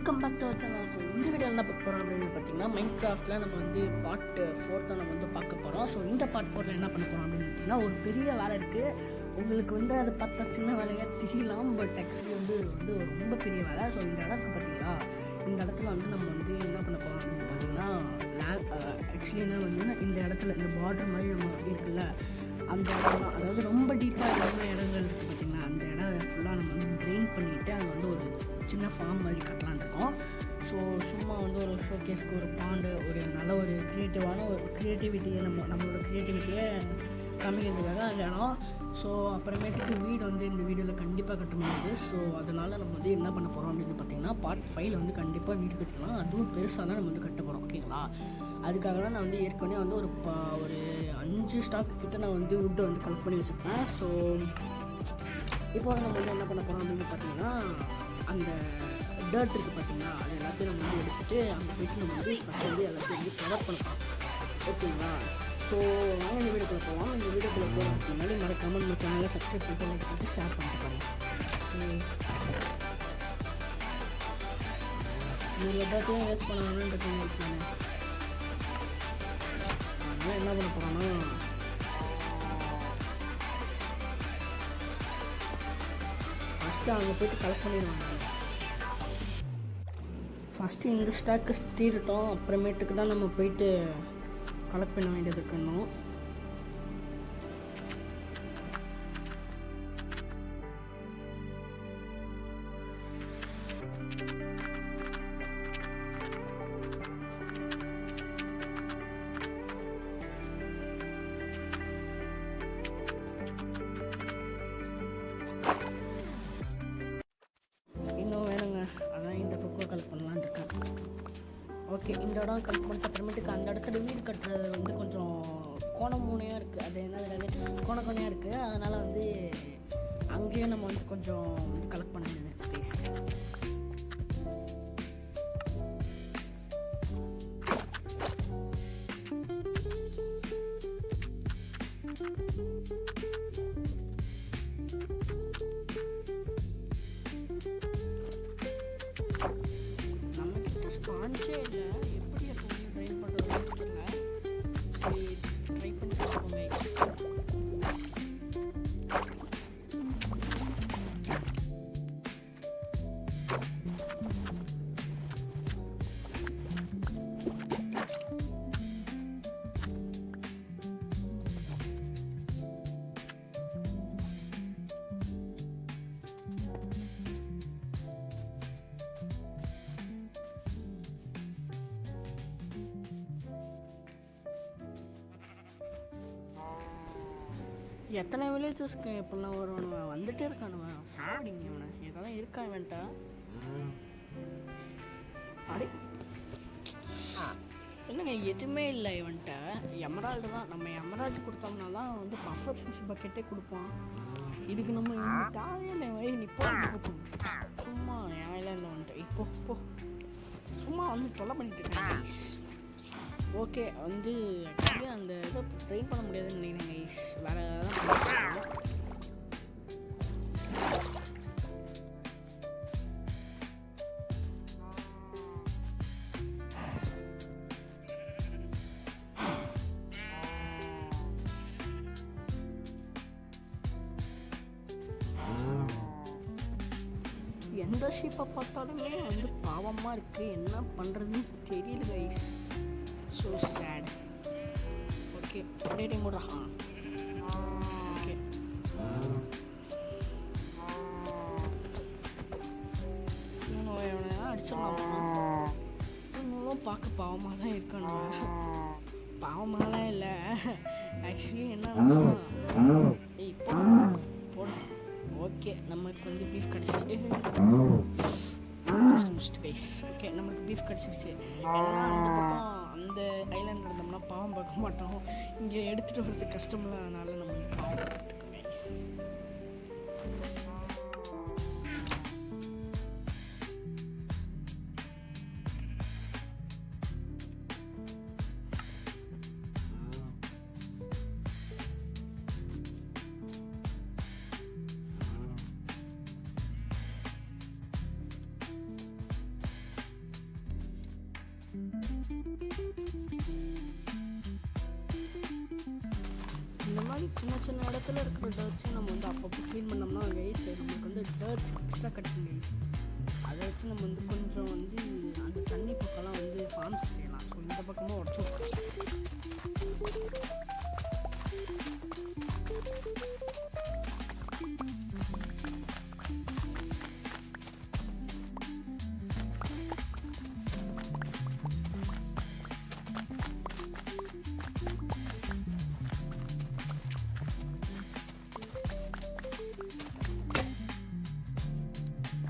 Welcome back to our channel. So இந்த video என்ன பார்க்க போகிறோம் அப்படின்னு பார்த்தீங்கன்னா, மைண்ட் கிராஃப்டில் நம்ம வந்து பார்ட் 4 தான் நம்ம வந்து பார்க்க போகிறோம். ஸோ இந்த பார்ட் 4 என்ன பண்ண போகிறோம் அப்படின்னு பார்த்தீங்கன்னா, ஒரு பெரிய வேலை இருக்குது. உங்களுக்கு வந்து அது பார்த்தா சின்ன வேலையாக தெரியலாம், பட் ஆக்சுவலி வந்து ரொம்ப பெரிய வேலை. ஸோ இந்த இடத்துக்கு பார்த்தீங்களா, இந்த இடத்துல வந்து நம்ம வந்து என்ன பண்ண போகிறோம் அப்படின்னு பார்த்தீங்கன்னா, ஆக்சுவலி என்ன வந்து இந்த இடத்துல இந்த பார்டர் மாதிரி நம்ம இருக்குல்ல, அந்த இடம், அதாவது ரொம்ப டீப்பாக இருக்கிற இடங்கள் இருக்குது பார்த்தீங்கன்னா, அந்த இடம் ஃபுல்லாக நம்ம வந்து ட்ரெயின் பண்ணிவிட்டு அங்கே வந்து ஒரு சின்ன ஃபார்ம் மாதிரி கட்டலான் இருக்கோம். ஸோ சும்மா வந்து ஒரு ஷோகேஸ்க்கு ஒரு பாண்டு, ஒரு நல்ல ஒரு க்ரியேட்டிவான ஒரு க்ரியேட்டிவிட்டியை நம்மளோட க்ரியேட்டிவிட்டியை காமிக்கிறதுக்காக அந்த இடம். ஸோ அப்புறமேட்டுக்கு வீடு வந்து இந்த வீடியோவில் கண்டிப்பாக கட்ட முடியாது. ஸோ அதனால் நம்ம வந்து என்ன பண்ண போகிறோம் அப்படின்னு பார்த்தீங்கன்னா, பார்ட் 5 வந்து கண்டிப்பாக வீடு கட்டலாம். அதுவும் பெருசாக தான் நம்ம வந்து கட்ட போகிறோம், ஓகேங்களா? அதுக்காக தான் நான் வந்து ஏற்கனவே வந்து ஒரு 5 ஸ்டாக் கிட்ட நான் வந்து வுட்டை வந்து கலெக்ட் பண்ணி வச்சுருப்பேன். ஸோ இப்போ நம்ம வந்து என்ன பண்ண போகிறோம் அப்படின்னு பார்த்தீங்கன்னா, அந்த டர்ட் இருக்குது பார்த்தீங்களா, அது எல்லாத்தையும் நம்ம வந்து எடுத்துகிட்டு அங்கே போய்ட்டு நம்ம வந்து ஃபஸ்ட் வந்து எல்லாத்தையும் வந்து கவர் பண்ணலாம், ஓகேங்களா? ஸோ நாங்கள் இந்த வீடியோக்குள்ளே போவோம். இந்த வீடியோக்குள்ளே போகிறதுக்கு முன்னாடி மறக்காமல் நம்ம சேனலை சப்ஸ்கிரைப் பண்ணிட்டு லைக் பண்ணிட்டு ஷேர் பண்ணிட்டு பாருங்கள். நீங்கள் டர்ட்டையும் வேஸ்ட் பண்ணணும்னு இருக்கீங்க. அதனால் என்ன பண்ண போகிறோன்னா, ஃபஸ்ட்டு அங்கே போய்ட்டு கலெக்ட் பண்ணிடுவாங்க. ஃபஸ்ட்டு இந்த ஸ்டாக்கு தீரட்டும், அப்புறமேட்டுக்கு தான் நம்ம போயிட்டு கலெக்ட் பண்ண வேண்டியது இருக்கணும். இன்னும் வேணுங்க, அதான் இந்த பக்கம் கலெக்ட் பண்ணலான்னு இருக்கேன். ஓகே, இந்த இடம் கலெக்ட் பண்ணிட்டு அப்புறமேட்டுக்கு அந்த இடத்துல வீடு கட்டுறது வந்து கொஞ்சம் கோணமூனையாக இருக்குது. அது என்ன கோணையாக இருக்குது. அதனால் வந்து அங்கேயும் நம்ம வந்து கொஞ்சம் கலெக்ட் பண்ண முடியாது ப்ளீஸ். நம்மக்கிட்ட ஸ்பாஞ்சே இல்லை, எப்படி எப்போ ட்ரை பண்ணுறதுன்னு தெரியல. சரி, ட்ரை பண்ணி பார்ப்போமே. எத்தனை வில்லேஜஸ்க்கு இப்போல்லாம் வருவானுவன், வந்துகிட்டே இருக்கானுவன். சாப்பிடிங்க அவனை, இதெல்லாம் இருக்கா வேண்டா. அடி என்னங்க, எதுவுமே இல்லை இவன்ட்ட. எமரால்டு தான். நம்ம எமரால்டு கொடுத்தோம்னா தான் வந்து பஃபர் ஃபிஷ் பக்கெட்டே கொடுப்பான். இதுக்கு நம்ம இந்த தேவையில்லை வை நிப்போ. சும்மா என் இல்லை வந்துட்டு இப்போ சும்மா வந்து தொலை பண்ணிட்டு இருக்கேன். ஓகே, வந்து ஆக்சுவலி அந்த இதை ட்ரெயின் பண்ண முடியாதுன்னு நினைக்கிறேன் கைஸ். வேறு தான் எந்த ஷீப்பை பார்த்தாலுமே வந்து பாவமாக இருக்குது. என்ன பண்ணுறதுன்னு தெரியல கைஸ். So sad. ஓகே, அப்படியே மூடுறா. ஓகே, இவனை அடிச்சிடலாமா? இன்னும் பார்க்க பாவமாக தான் இருக்கானுங்க. பாவமாகலாம் இல்லை ஆக்சுவலி. என்னன்னா இப்போ போடு. ஓகே, நமக்கு வந்து பீஃப் கிடச்சிச்சு. கைஸ் ஓகே, நம்மளுக்கு பீஃப் கிடச்சிருச்சு. ஏன்னா அந்த பக்கம் அந்த ஐலாண்ட் இருந்தோம்னா பாவம் பார்க்க மாட்டோம். இங்கே எடுத்துகிட்டு வரது கஷ்டம் இல்லை, அதனால நம்ம பாவம் பார்த்துருக்கோம் கைஸ். சின்ன சின்ன இடத்துல இருக்கிற டர்ட்ஸை நம்ம வந்து அப்பப்போ க்ளீன் பண்ணோம்னா கைஸ் நம்மளுக்கு வந்து டர்ட்ஸ் எக்ஸ்ட்ரா கட்டிங் கைஸ். அதை வச்சு நம்ம வந்து கொஞ்சம் வந்து அந்த தண்ணி பக்கம்லாம் வந்து ஃபார்ம்ஸ் செய்யலாம். ஸோ இந்த பக்கமாக உடச்சு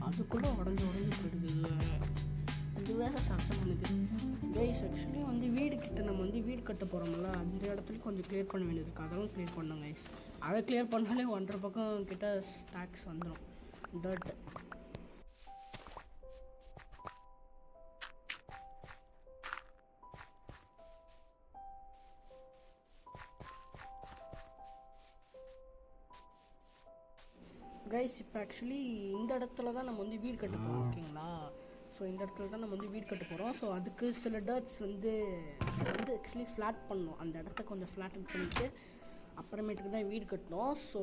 அதுக்குள்ளே உடஞ்சி போயிடுது. இது வேறு சர்ச்சை பண்ணுது கைஸ். ஆக்சுவலி வந்து வீடு கிட்ட நம்ம வந்து வீடு கட்ட போகிறோம்ல, அந்த இடத்துல கொஞ்சம் கிளியர் பண்ண வேண்டியது இருக்குது. அதெல்லாம் கிளியர் பண்ணோம் கைஸ். அதை கிளியர் பண்ணாலே 1.5 பக்கம் கிட்ட ஸ்டாக்ஸ் வந்துடும் டர்ட்டு. கைஸ் இப்போ ஆக்சுவலி இந்த இடத்துல தான் நம்ம வந்து வீடு கட்ட போகிறோம் ஓகேங்களா. ஸோ இந்த இடத்துல தான் நம்ம வந்து வீடு கட்ட போகிறோம். ஸோ அதுக்கு சில டர்ட்ஸ் வந்து ஆக்சுவலி ஃப்ளாட் பண்ணணும். அந்த இடத்த கொஞ்சம் ஃப்ளாட்டன் பண்ணிவிட்டு அப்புறமேட்டுக்கு தான் வீடு கட்டணும். ஸோ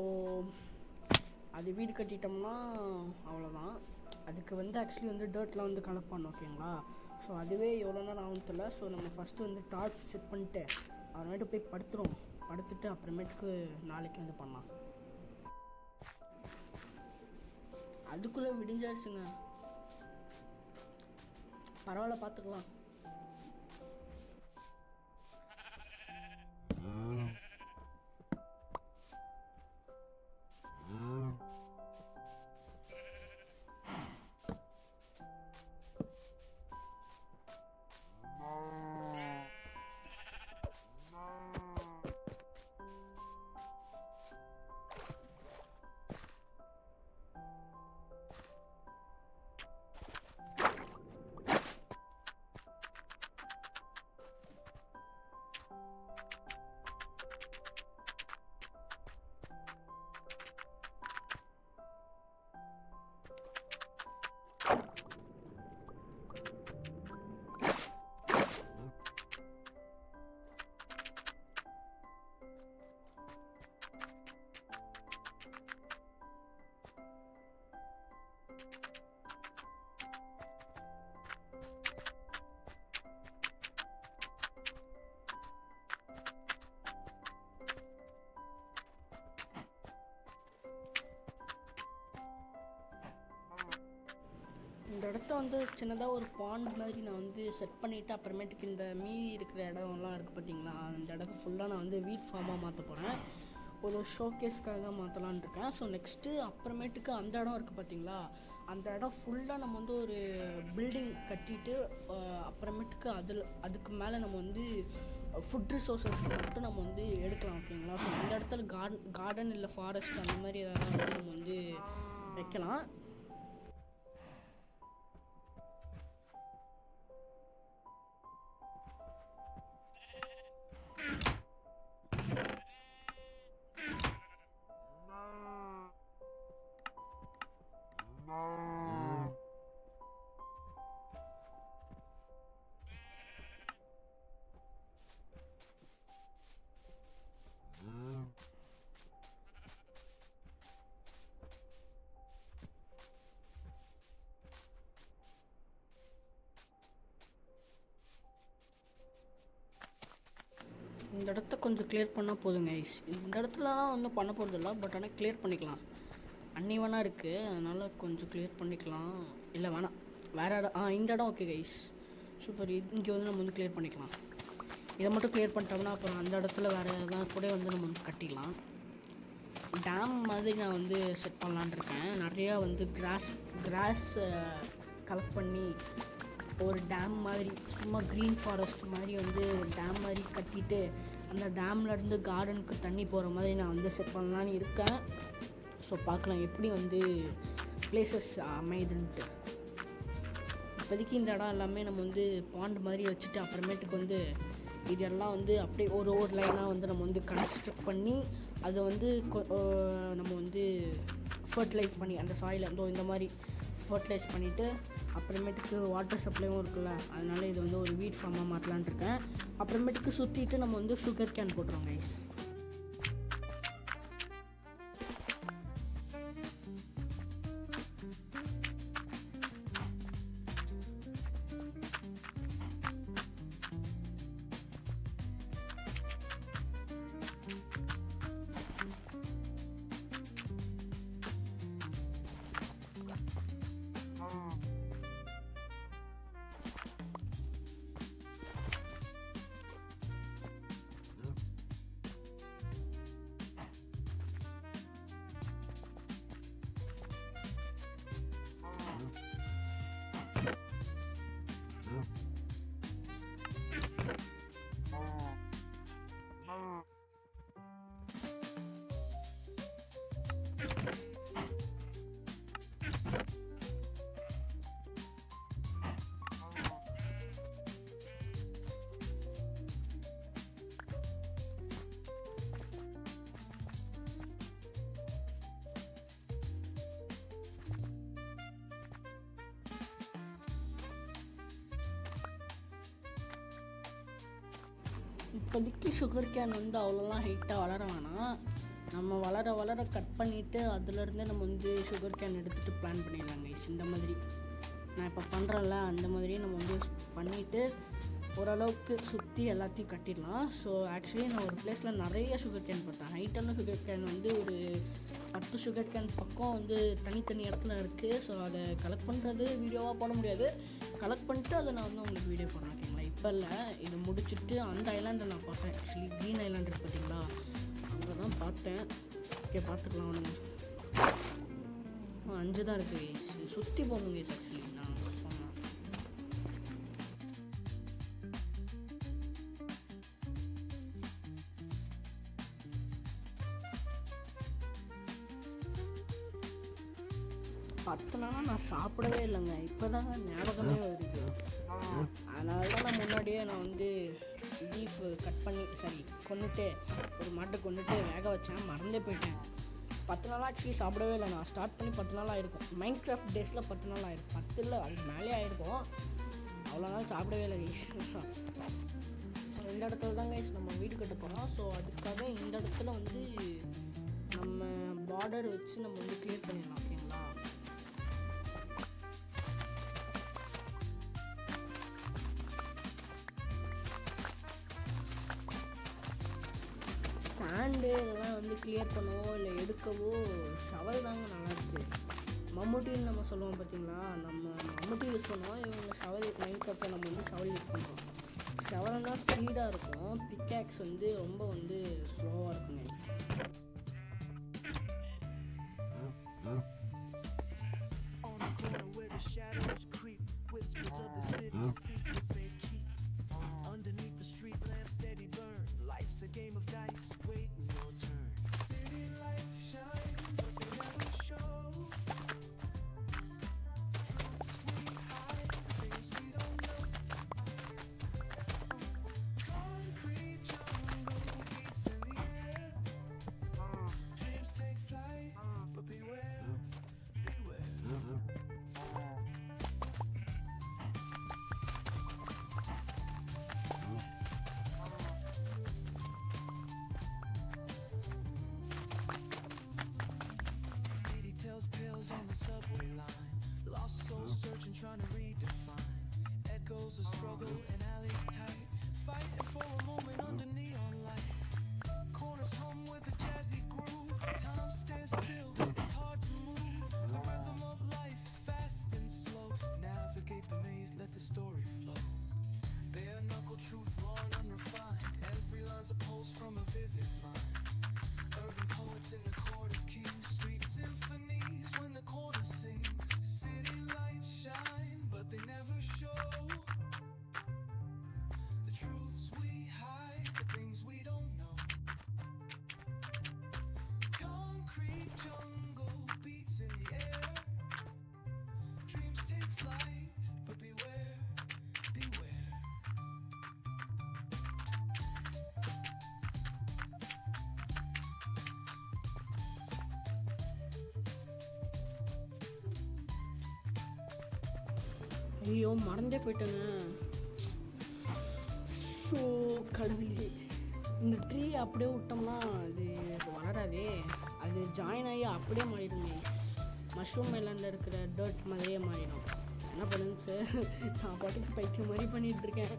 அது வீடு கட்டிட்டோம்னா அவ்வளோதான். அதுக்கு வந்து ஆக்சுவலி வந்து டர்ட்லாம் வந்து கலெக்ட் பண்ணணும் ஓகேங்களா. ஸோ அதுவே எவ்வளோ நேரம் ஆகும் தெரியல. ஸோ நம்ம ஃபஸ்ட்டு வந்து டார்ச் செட் பண்ணிட்டு அப்புறமேட்டு போய் படுத்துட்டு அப்புறமேட்டுக்கு நாளைக்கு வந்து பண்ணலாம். அதுக்குள்ளே விடிஞ்சாச்சுங்க. பரவாயில்ல, பார்த்துக்கலாம். இந்த இடத்த வந்து சின்னதாக ஒரு பாண்ட் மாதிரி நான் வந்து செட் பண்ணிவிட்டு அப்புறமேட்டுக்கு இந்த மீதி இருக்கிற இடம்லாம் இருக்குது பார்த்தீங்களா, அந்த இடத்த ஃபுல்லாக நான் வந்து வீட் ஃபார்மாக மாற்ற போகிறேன். ஒரு ஷோகேஸ்க்காக தான் மாற்றலான் இருக்கேன். ஸோ நெக்ஸ்ட்டு அப்புறமேட்டுக்கு அந்த இடம் இருக்குது பார்த்தீங்களா, அந்த இடம் ஃபுல்லாக நம்ம வந்து ஒரு பில்டிங் கட்டிட்டு அப்புறமேட்டுக்கு அதுக்கு மேலே நம்ம வந்து ஃபுட் ரிசோர்ஸஸ்க்கு மட்டும் நம்ம வந்து எடுக்கலாம் ஓகேங்களா. ஸோ அந்த இடத்துல கார்டன் இல்லை ஃபாரஸ்ட் அந்த மாதிரி ஏதாவது வந்து நம்ம வந்து வைக்கலாம். இந்த இடத்த கொஞ்சம் கிளியர் பண்ணால் போதுங்க ஐஸ். இந்த இடத்துலலாம் ஒன்றும் பண்ண போகிறதில்ல, பட் ஆனால் கிளியர் பண்ணிக்கலாம். அன்னிவனாக இருக்குது, அதனால் கொஞ்சம் கிளியர் பண்ணிக்கலாம். இல்லை வேணாம், வேறு இடம். இந்த இடம் ஓகே கைஸ், சூப்பர். இங்கே வந்து நம்ம வந்து கிளியர் பண்ணிக்கலாம். இதை மட்டும் கிளியர் பண்ணிட்டோம்னா அப்புறம் அந்த இடத்துல வேறு எதாவது கூட வந்து நம்ம வந்து கட்டிடலாம். டேம் மாதிரி நான் வந்து செட் பண்ணலான் இருக்கேன். நிறையா வந்து கிராஸ் கலெக்ட் பண்ணி ஒரு டேம் மாதிரி சும்மா க்ரீன் ஃபாரஸ்ட் மாதிரி வந்து டேம் மாதிரி கட்டிட்டு அந்த டேம்லேருந்து கார்டனுக்கு தண்ணி போகிற மாதிரி நான் வந்து செட் பண்ணலான்னு இருக்கேன். ஸோ பார்க்கலாம் எப்படி வந்து பிளேசஸ் அமையுதுன்ட்டு. இப்போதைக்கு இந்த இடம் எல்லாமே நம்ம வந்து பாண்ட் மாதிரி வச்சுட்டு அப்புறமேட்டுக்கு வந்து இதெல்லாம் வந்து அப்படியே ஒரு லைனாக வந்து நம்ம வந்து கன்ஸ்ட்ரக்ட் பண்ணி அதை வந்து நம்ம வந்து ஃபர்டிலைஸ் பண்ணி அந்த சாயில் இந்த மாதிரி ஃபர்டிலைஸ் பண்ணிவிட்டு அப்புறமேட்டுக்கு வாட்டர் சப்ளையும் இருக்குல்ல, அதனால இது வந்து ஒரு வீட் ஃபார்மாக மாற்றலான் இருக்கேன். அப்புறமேட்டுக்கு சுற்றிட்டு நம்ம வந்து சுகர் கேன் போட்டுருவோம் கைஸ். இப்போதைக்கு சுகர் கேன் வந்து அவ்வளோலாம் ஹைட்டாக வளர வேணாம். நம்ம வளர வளர கட் பண்ணிவிட்டு அதுலேருந்தே நம்ம வந்து சுகர் கேன் எடுத்துகிட்டு பிளான் பண்ணிடலாம் கைஸ். இந்த மாதிரி நான் இப்போ பண்ணுறேன்ல அந்த மாதிரியே நம்ம வந்து பண்ணிவிட்டு ஓரளவுக்கு சுற்றி எல்லாத்தையும் கட்டிடலாம். ஸோ ஆக்சுவலி நான் ஒரு பிளேஸில் நிறைய சுகர் கேன் பார்த்தேன். ஹைட்டான சுகர் கேன் வந்து ஒரு 10 சுகர் கேன் பக்கம் வந்து தனித்தனி இடத்துல இருக்குது. ஸோ அதை கலெக்ட் பண்ணுறது வீடியோவாக போட முடியாது. கலெக்ட் பண்ணிட்டு அதை நான் வந்து உங்களுக்கு வீடியோ போடுறேன், ஓகேங்களா? இப்போ இல்லை, இது முடிச்சுட்டு அந்த ஐலாண்டை நான் பார்த்தேன். ஆக்சுவலி க்ரீன் ஐலாண்ட் இருக்குது பார்த்தீங்களா, அங்கே தான் பார்த்தேன். ஓகே, பார்த்துக்கலாம் ஒன்று. 5 தான் இருக்குது கைஸ். சுற்றி போகணும் கைஸ். ஆக்சுவலி நான் சொன்னேன் பத்துனாலும் நான் சாப்பிடவே இல்லைங்க. இப்போ தான் ஞாபகமே வருது. அதனால தான் நான் முன்னாடியே நான் வந்து பீஃப் கட் பண்ணி கொண்டுட்டு ஒரு மாட்டை கொண்டுட்டு வேக வச்சேன். மறந்தே போயிட்டேன். 10 நாளாக ஆக்சுவலி சாப்பிடவே இல்லை. நான் ஸ்டார்ட் பண்ணி 10 நாள் ஆகிருக்கும். மைண்ட் கிராஃப்ட் டேஸில் 10 நாள் ஆகிருக்கும். 10 இல்லை, அதுக்கு மேலே ஆகிருக்கும். அவ்வளோ நாள் சாப்பிடவே இல்லை கைஸ். ஸோ இந்த இடத்துல தான் கைஸ் நம்ம வீடு கட்ட போகிறோம். ஸோ அதுக்காக இந்த இடத்துல வந்து நம்ம பார்டர் வச்சு நம்ம வந்து கிளியர் பண்ணிடலாம், ஓகேங்களா? சாண்டு இதெல்லாம் வந்து கிளியர் பண்ணவோ இல்லை எடுக்கவோ ஷவல் தாங்க நல்லாயிருக்கு. மம்முட்டின்னு நம்ம சொல்லுவோம் பார்த்தீங்களா, நம்ம மம்முட்டி யூஸ் பண்ணுவோம். இவங்க ஷவல் மைண்ட் நம்ம வந்து ஷவல் யூஸ் பண்ணுறோம். ஷவல் தான் ஸ்பீடாக இருக்கும். பிக்காக்ஸ் வந்து ரொம்ப வந்து ஸ்லோவாக இருக்குங்க. Tales on the subway line, lost souls searching, trying to redefine echoes of struggle and alleys tight, fighting for a moment under neon light. Corners hum with a jazzy groove, time stands still, it's hard to move. The rhythm of life, fast and slow, navigate the maze, let the story flow. Bare knuckle truth, raw and unrefined, every line's a pulse from a vivid mind. Urban poets in the court of kings, street symphonies when the corner sings. City lights shine, but they never show the truths we hide, the things we don't know. Concrete jungle beats in the air, dreams take flight, but beware, beware. ஐயோ, மறந்தே போயிட்டேங்க. So கடவுளே, இந்த tree அப்படியே விட்டோம்னா அது வளராதே. அது join ஆகி அப்படியே மாறிடுங்க. மஷ்ரூம் ஐலாண்டில் இருக்கிற டர்ட் மாதிரியே மாறிடும். என்ன பண்ணுங்க சார், நான் பாட்டுக்கு பைத்தியம் மாதிரி பண்ணிகிட்ருக்கேன்.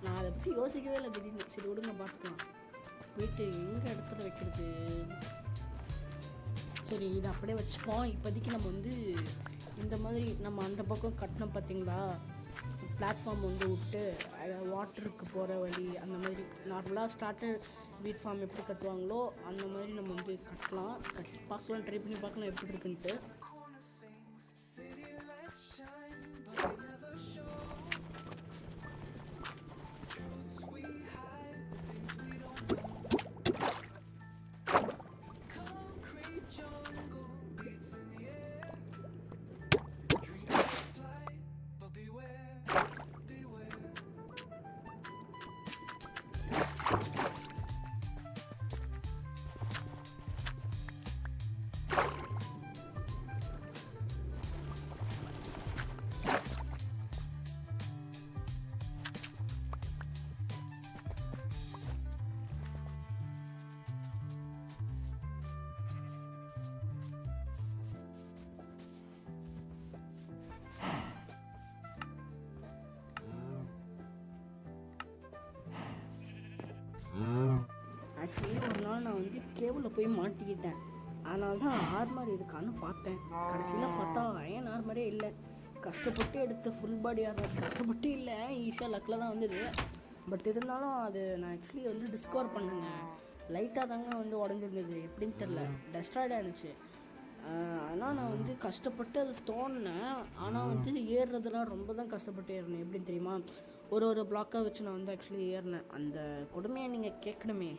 நான் அதை பற்றி யோசிக்கவே இல்லை திடீர்னு. சரி விடுங்க, பார்த்துக்கலாம். வீட்டு எங்கே இடத்துல வைக்கிறது? சரி, இதை அப்படியே வச்சுப்போம். இப்போதைக்கு நம்ம வந்து இந்த மாதிரி நம்ம அந்த பக்கம் கட்டினோம் பார்த்தீங்களா, பிளாட்ஃபார்ம் வந்து விட்டு வாட்டருக்கு போகிற வழி, அந்த மாதிரி நார்மலாக ஸ்டார்டர் வீட் ஃபார்ம் எப்படி கட்டுவாங்களோ அந்த மாதிரி நம்ம வந்து கட்டலாம். கட்டி பார்க்கலாம், ட்ரை பண்ணி பார்க்கலாம் எப்படி இருக்குன்ட்டு. ஆக்சுவலி ஒரு நாள் நான் வந்து கேபிளில் போய் மாட்டிக்கிட்டேன். அதனால தான் ஆர்மர் இருக்கான்னு பார்த்தேன். கடைசியில் பார்த்தா அயன் ஆர்மரே இல்லை. கஷ்டப்பட்டு எடுத்த ஃபுல் பாடி ஆர்மர் கஷ்டப்பட்டு இல்லை, ஈஸியாக லக்கில் தான் வந்தது. பட் இருந்தாலும் அது நான் ஆக்சுவலி வந்து டிஸ்கவர் பண்ணுங்க, லைட்டாக தாங்க வந்து உடஞ்சிருந்தது. எப்படின்னு தெரில, டெஸ்ட்ராய்ட் ஆகிடுச்சு. ஆனால் நான் வந்து கஷ்டப்பட்டு அது தோணினேன். ஆனால் வந்து ஏறுறதுலாம் ரொம்ப தான் கஷ்டப்பட்டு ஏறினேன். எப்படின்னு தெரியுமா, ஒரு பிளாக்காக வச்சு நான் வந்து ஆக்சுவலி ஏறினேன். அந்த கொடுமையை நீங்கள் கேட்கணுமே,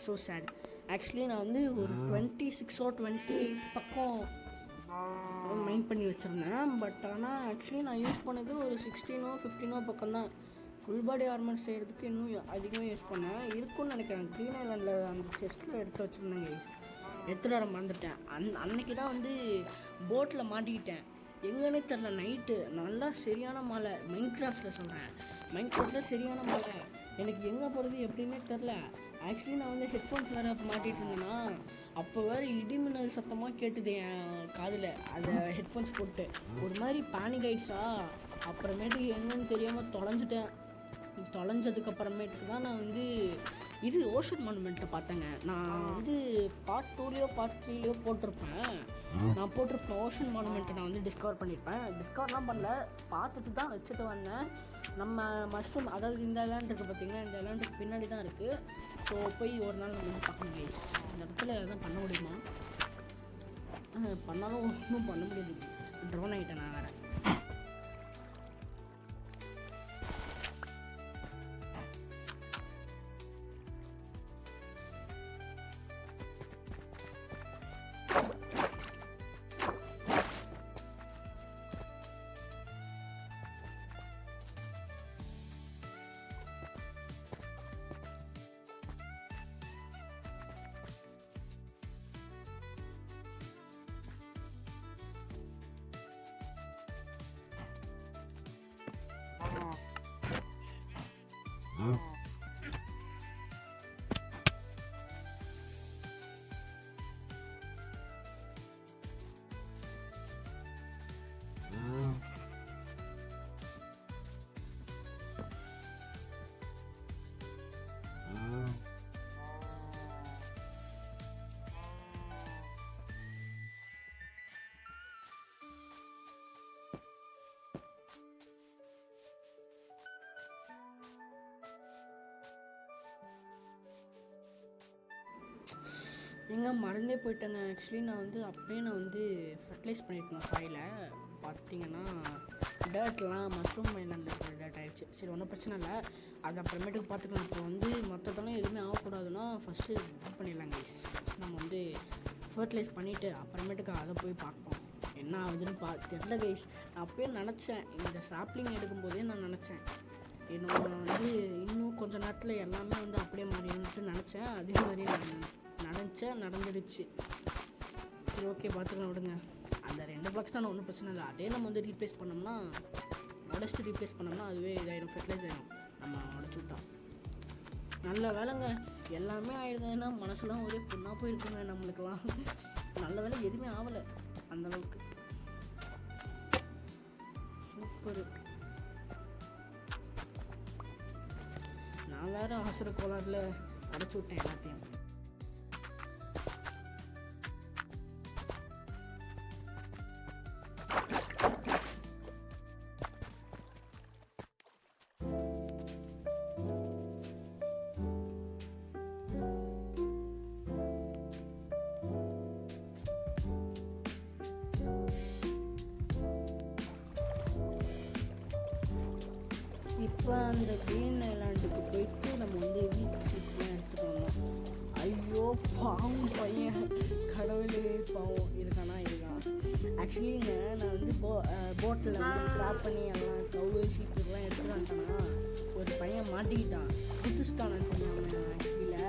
ஸோ சேட். ஆக்சுவலி நான் வந்து ஒரு 26 or 28 பக்கம் மைண்ட் பண்ணி வச்சுருந்தேன். பட் ஆனால் ஆக்சுவலி நான் யூஸ் பண்ணது ஒரு 16 or 15 பக்கம் தான். ஃபுல் பாடி ஆர்மர் செய்கிறதுக்கு இன்னும் அதிகமாக யூஸ் பண்ணேன் இருக்கும்னு நினைக்கிறேன். க்ரீன் ஐலாண்டில் அந்த செஸ்ட்டில் எடுத்து வச்சுருந்தேங்க, எடுத்துகிட்டு வர மறந்துட்டேன். அன்னைக்கு தான் வந்து போட்டில் மாட்டிக்கிட்டேன். எங்கன்னே தெரில, நைட்டு நல்லா சரியான மழை. மைன்கிராஃப்டில் சொல்கிறேன், மைன்கிராஃப்டில் சரியான மழை. எனக்கு எங்கே போகிறது எப்படின்னே தெரில. ஆக்சுவலி நான் வந்து ஹெட்ஃபோன்ஸ் வேறு மாட்டிகிட்டு இருந்தேன்னா, அப்போ வேறு இடிமின்னல் சத்தமாக கேட்டுது என் காதில். அதை ஹெட்ஃபோன்ஸ் போட்டு ஒரு மாதிரி பேனிக் ஆகிடுச்சா. அப்புறமேட்டு எங்கன்னு தெரியாமல் தொலைஞ்சதுக்கப்புறமேட்டுக்கு தான் நான் வந்து இது ஓஷன் மானுமெண்ட்டை பார்த்தேங்க. நான் வந்து பார்ட் 2லையோ பார்ட் 3லையோ போட்டிருப்பேன். ஓஷன் மானுமெண்ட்டை நான் வந்து டிஸ்கவர் பண்ணியிருப்பேன். டிஸ்கவர்லாம் பண்ணல, பார்த்துட்டு தான் வச்சுட்டு வந்தேன். நம்ம மஷ்ரூம், அதாவது இந்த ஐலாண்டுக்கு பார்த்திங்கன்னா, இந்த ஐலாண்டுக்கு பின்னாடி தான் இருக்குது. ஸோ போய் ஒரு நாள் நம்ம வந்து பார்க்கணும் கைஸ். இந்த இடத்துல எதாவது பண்ண முடியுமா? பண்ணாலும் ஒன்றும் பண்ண முடியாது கைஸ், ட்ரோன் ஆகிட்டேன் நான் வேறு. எங்கே மறந்தே போயிட்டேங்க. ஆக்சுவலி நான் வந்து அப்படியே ஃபர்டிலைஸ் பண்ணியிருக்கேன் சாயில். பார்த்தீங்கன்னா டர்ட்லாம் மஷ்ரூம் ஐலாண்டில் இருக்கிற டர்ட் ஆகிடுச்சு. சரி, ஒன்றும் பிரச்சனை இல்லை, அது அப்புறமேட்டுக்கு பார்த்துக்கலாம். இப்போ வந்து மற்றதெல்லாம் எதுவுமே ஆகக்கூடாதுன்னா ஃபஸ்ட்டு இது பண்ணிடலாம் கைஸ். நம்ம வந்து ஃபர்டிலைஸ் பண்ணிவிட்டு அப்புறமேட்டுக்கு அதை போய் பார்ப்போம் என்ன ஆகுதுன்னு தெரில கைஸ். நான் அப்பயே நினச்சேன், இந்த சாப்ளிங் எடுக்கும்போதே நான் நினச்சேன், என்னோட வந்து இன்னும் கொஞ்சம் நேரத்தில் எல்லாமே வந்து அப்படியே மாறிடுன்ட்டு நினச்சேன். அதே மாதிரி நடந்துடுச்சு. சரி, ஓகே, பார்த்துக்கலாம் விடுங்க. அந்த 2 பிளாக்ஸ் தான் ஒன்றும் பிரச்சனை இல்லை. அதே நம்ம வந்து ரீப்ளேஸ் பண்ணோம்னா, அதுவே இதாகிடும், ஃபெர்டிலைஸ் ஆகிடும். நம்ம உடச்சி விட்டோம். நல்ல வேலைங்க, எல்லாமே ஆகிடுதுன்னா மனசுலாம் ஒரே புண்ணாக போயிருக்குங்க நம்மளுக்கெல்லாம். நல்ல வேலை எதுவுமே ஆகலை அந்தளவுக்கு. சூப்பரு. நான் வேறு அவசர கோளாறில் உடச்சி விட்டேன் எல்லாத்தையும். இப்போ அந்த க்ரீன் ஐலாண்டுக்கு போயிட்டு நம்ம வந்து வீக் சீட்ஸ்லாம் எடுத்துகிட்டு வந்தோம். ஐயோ பாவம் பையன், கடவுளே பாவம். இருக்கான். ஆக்சுவலிங்க நான் வந்து போட்டில் வந்து ட்ராப் பண்ணி எல்லாம் கவு ஷீட்லாம் எடுத்துகிட்டு வந்துட்டேன்னா ஒரு பையன் மாட்டிக்கிட்டான், குதிச்சிட்டானு சொன்னாங்க. ஆக்சுவலியில்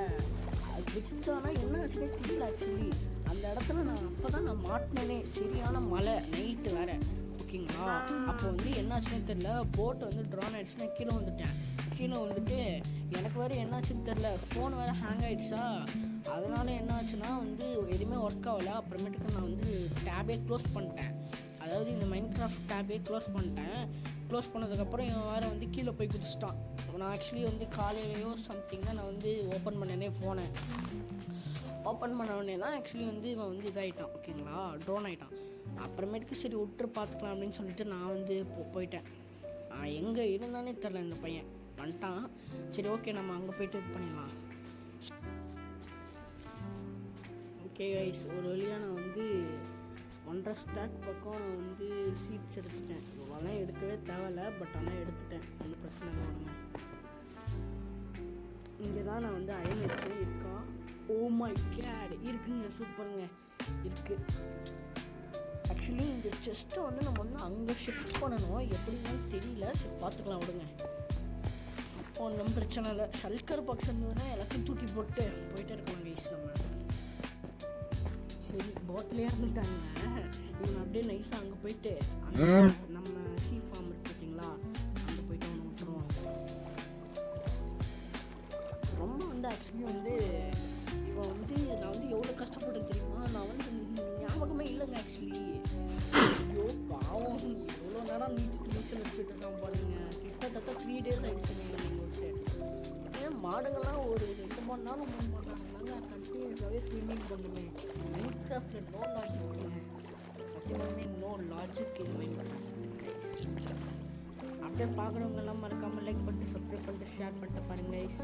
அது குதிச்சானா என்ன ஆச்சுன்னே தெரியல. ஆக்சுவலி அந்த இடத்துல அப்போ தான் நான் மாட்டினேனே. சரியான மழை, நைட்டு வேறு, ஓகேங்களா. அப்போ வந்து என்னாச்சுன்னே தெரில, போட்டு வந்து ட்ரான் ஆகிடுச்சுன்னா கீழே வந்துட்டு எனக்கு வேறு என்னாச்சுன்னு தெரில, ஃபோன் வேறு ஹேங் ஆகிடுச்சா. அதனால் என்ன ஆச்சுன்னா வந்து எதுவுமே ஒர்க் ஆகலை. அப்புறமேட்டுக்கு நான் வந்து டேபே க்ளோஸ் பண்ணிட்டேன். அதாவது இந்த மைன்கிராஃப்ட் டேபே க்ளோஸ் பண்ணதுக்கப்புறம் இவன் வேறு வந்து கீழே போய் குதிச்சிட்டான். நான் ஆக்சுவலி வந்து காலையிலையோ சம்திங் தான் நான் வந்து ஓப்பன் பண்ணனே ஃபோனை. ஓப்பன் பண்ண உடனே தான் ஆக்சுவலி வந்து இவன் வந்து இதாகிட்டான், ஓகேங்களா, ட்ரோன் ஆகிட்டான். அப்புறமேட்டுக்கு சரி விட்டு பார்த்துக்கலாம் அப்படின்னு சொல்லிட்டு நான் வந்து போயிட்டேன். எங்கே இருந்தானே தெரில, இந்த பையன் வந்துட்டான். சரி ஓகே, நம்ம அங்கே போய்ட்டு இது பண்ணிடலாம். ஓகே கைஸ், ஒரு வழியாக நான் வந்து 1.5 ஸ்டாக் பக்கம் நான் வந்து சீட்ஸ் எடுத்துட்டேன். இவ்வளோலாம் எடுக்கவே தேவையில்லை, பட் ஆனால் எடுத்துட்டேன், ஒன்றும் பிரச்சனை இல்லை. வருங்க, இங்கே தான் நான் வந்து அயன் வச்சேன். இருக்கா? ஓ மை கேட், இருக்குங்க, சூப்பருங்க, இருக்குது. ஆக்சுவலி இந்த செஸ்ட்டை வந்து நம்ம வந்து அங்கே ஷிஃப்ட் பண்ணணும், எப்படின்னு தெரியல. சரி பார்த்துக்கலாம், விடுங்க, ஒன்றும் பிரச்சனை இல்லை. சல்கர் பாக்ஸ் இருந்ததுன்னா எல்லாத்தையும் தூக்கி போட்டு போயிட்டே இருக்கலாம் கைஸ். நம்ம சரி பாட்டிலே இருந்துட்டாங்க. இவன் அப்படியே நைஸாக அங்கே போயிட்டு நம்ம ஷீ ஃபார்ம் இருக்கு பார்த்தீங்களா, அங்கே போயிட்டு அவனை விட்டுருவான். ரொம்ப வந்து ஆக்சுவலி வந்து இவன் வந்து நான் வந்து எவ்வளோ கஷ்டப்பட்டேன் தெரியுமா? நான் வந்து ஞாபகமே இல்லைங்க ஆக்சுவலி. ஐயோ பாவம், எவ்வளோ நேரம் நீச்சல் வச்சுட்டு இருக்கான் பாருங்க. கிட்டத்தட்ட 3 days ஆகிடுச்சுங்க நீங்கள் விட்டு. ஏன் மாடுங்கள்லாம் ஒரு 2 மணி நேரம் 3 மணி நேரம் கண்டினியூஸாகவே ஸ்விம்மிங் பண்ணுங்க. மைன்கிராஃப்டில் நோ லாஜிக் இல்லைங்க, சத்தியமாகவே நோ லாஜிக் இன் மைன்கிராஃப்ட். அப்படியே பார்க்குறவங்கெல்லாம் மறக்காமல் லைக் பண்ணிட்டு சப்ஸ்கிரைப் பண்ணிட்டு ஷேர் பண்ணிட்டு பாருங்க கைஸ்.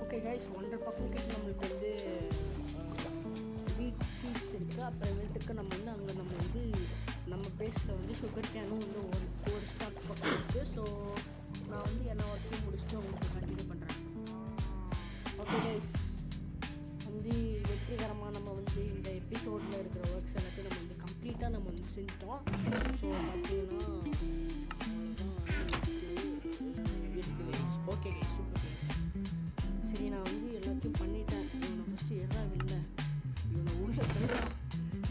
ஓகே கைஸ், 1.5 பக்கம் கிட்ட நம்மளுக்கு வந்து வீட் சீட்ஸ் இருக்குது. அப்புறமேட்டுக்கு நம்ம வந்து அங்கே நம்ம வந்து நம்ம பேஸில் வந்து சுகர் கேனும் வந்து ஒரு ஸ்டாக் பக்கம் இருக்குது. ஸோ நான் வந்து எல்லா ஒர்க்கையும் முடிச்சுட்டு உங்களுக்கு கண்டினியூ பண்ணுறேன். ஓகே கைஸ், வந்து வெற்றிகரமாக நம்ம வந்து இந்த எபிசோடில் இருக்கிற ஒர்க்ஸ் எல்லாத்தையும் நம்ம வந்து கம்ப்ளீட்டாக நம்ம வந்து செஞ்சிட்டோம். ஸோ பார்த்தீங்கன்னா இருக்குது guys. Okay guys, super guys. சரி, நான் வந்து எல்லாத்தையும் பண்ணிட்டேன். இவனை ஃபஸ்ட்டு எதா இல்லை, இவனை உள்ள போயிடா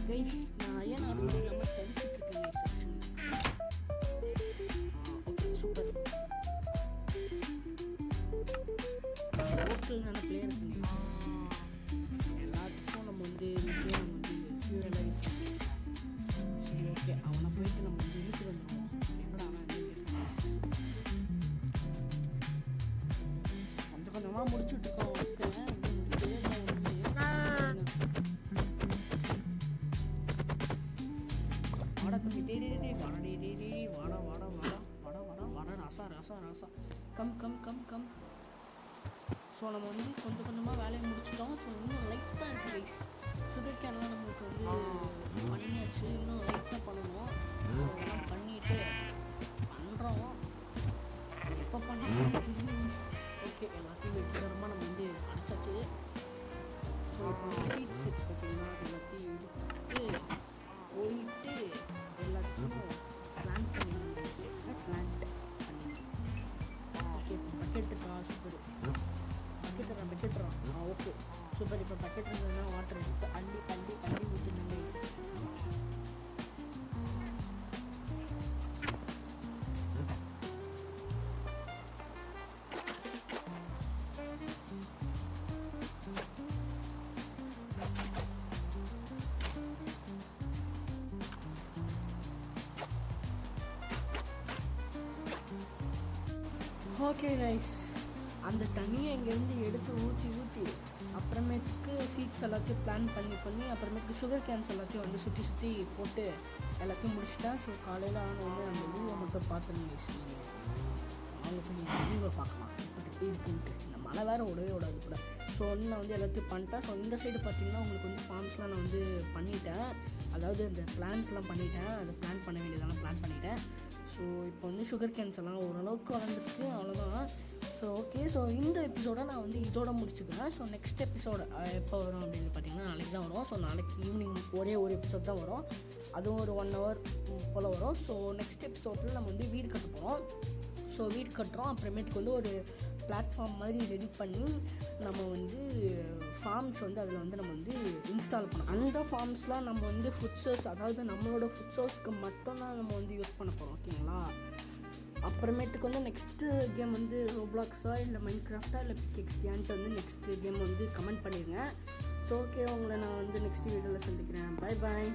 கைஸ். நான் ஏன் நான் ரொம்ப இல்லாமல் தடுத்துட்ருக்கேன் guys actually. Okay super. Hotel நினப்பிலே இருக்குங்க எல்லாத்துக்கும். நம்ம வந்து நம்ம வந்து ஃபியூரெல்லாம் யூஸ் பண்ணி சரி ஓகே, அவனை போயிட்டு நம்ம வந்து இழுத்து வந்துடுவோம். எங்கடா அவன் கொஞ்சமாக முடிச்சுட்ருக்கோம். ஓகே வாடா தம்பி, வாடா வாடா வாடா வாடா வாடா வாடா ராசா ராசா ராசா, come come come come. So நம்ம வந்து கொஞ்சம் கொஞ்சமாக வேலையை முடிச்சிட்டோம். ஸோ இன்னும் லைட்டாக இருக்குது கைஸ். சுகர் கேன்லாம் நம்மளுக்கு வந்து பண்ணியாச்சு, இன்னும் லைட்டாக பண்ணணும். ஸோ எல்லாம் பண்ணிவிட்டு பண்ணுறோம், எப்போ பண்ணணும் தெரியும். ஓகே, எல்லாத்தையும் வெற்றிகரமாக நம்ம வந்து அடைச்சாச்சு. ஸோ இப்போ சீட்ஸ் பார்த்தீங்கன்னா எல்லாத்தையும் எடுத்துட்டு போயிட்டு எல்லாத்தையும் பிளான் பண்ணிடணும். பிளான்ட் பண்ணிடணும். ஓகே, பக்கெட்டுக்கா சூப்பர், பக்கெட்டுறான். Okay super. இப்போ பக்கெட் இருந்ததுன்னா வாட்டர் எடுத்து அள்ளி அள்ளி அள்ளி ஊற்றிடணும் கைஸ். ஓகே கைஸ், அந்த தண்ணியை இங்கேருந்து எடுத்து ஊற்றி அப்புறமேட்டுக்கு சீட்ஸ் எல்லாத்தையும் பிளான் பண்ணி அப்புறமேட்டுக்கு சுகர் கேன்ஸ் எல்லாத்தையும் வந்து சுற்றி போட்டு எல்லாத்தையும் முடிச்சிட்டேன். ஸோ காலையில் ஆனோடனே அந்த வியூவை மட்டும் பார்த்துருங்க கைஸ். நாளைக்கு நீங்கள் வியூவை பார்க்கலாம் இப்படி இருக்குன்ட்டு. இந்த மழை வேறு விடவே விடாது கூட. ஸோ வந்து நான் வந்து எல்லாத்தையும் பண்ணிட்டேன். ஸோ இந்த சைடு பார்த்திங்கன்னா உங்களுக்கு வந்து ஃபார்ம்ஸ்லாம் நான் வந்து பண்ணிட்டேன். அதாவது இந்த பிளான்ட்லாம் பண்ணிட்டேன், அதை பிளான் பண்ண வேண்டியதெல்லாம் பிளான் பண்ணிட்டேன். ஸோ இப்போ வந்து சுகர் கேன்ஸ் எல்லாம் ஓரளவுக்கு வளர்ந்துருக்கு, அவ்வளோதான். ஸோ ஓகே, ஸோ இந்த எபிசோடை நான் வந்து இதோட முடிச்சுக்கிறேன். ஸோ நெக்ஸ்ட் எபிசோடு எப்போ வரும் அப்படின்னு பார்த்தீங்கன்னா நாளைக்கு தான் வரும். ஸோ நாளைக்கு ஈவினிங் ஒரே ஒரு எபிசோட் தான் வரும், அதுவும் ஒரு 1 hour போல் வரும். ஸோ நெக்ஸ்ட் எபிசோடில் நம்ம வந்து வீடு கட்ட போகிறோம். ஸோ வீடு கட்டுறோம், அப்புறமேட்டுக்கு வந்து ஒரு பிளாட்ஃபார்ம் மாதிரி ரெடி பண்ணி நம்ம வந்து ஃபார்ம்ஸ் வந்து அதில் வந்து நம்ம வந்து இன்ஸ்டால் பண்ணோம். அந்த ஃபார்ம்ஸ்லாம் நம்ம வந்து ஃபுட் சோர்ஸ், அதாவது நம்மளோட ஃபுட் சோர்ஸ்க்கு மட்டும்தான் நம்ம வந்து யூஸ் பண்ண போகிறோம், ஓகேங்களா. அப்புறமேட்டுக்கு வந்து நெக்ஸ்ட்டு கேம் வந்து ரோப்ளாக்ஸா இல்லை மைன்கிராஃப்டா இல்லை பிக்எக்ஸ்டியான்ட்டு வந்து நெக்ஸ்ட்டு கேம் வந்து கமெண்ட் பண்ணிடுங்க. ஸோ ஓகே, உங்களை நான் வந்து நெக்ஸ்ட் வீடியோவில் சந்திக்கிறேன். Bye bye.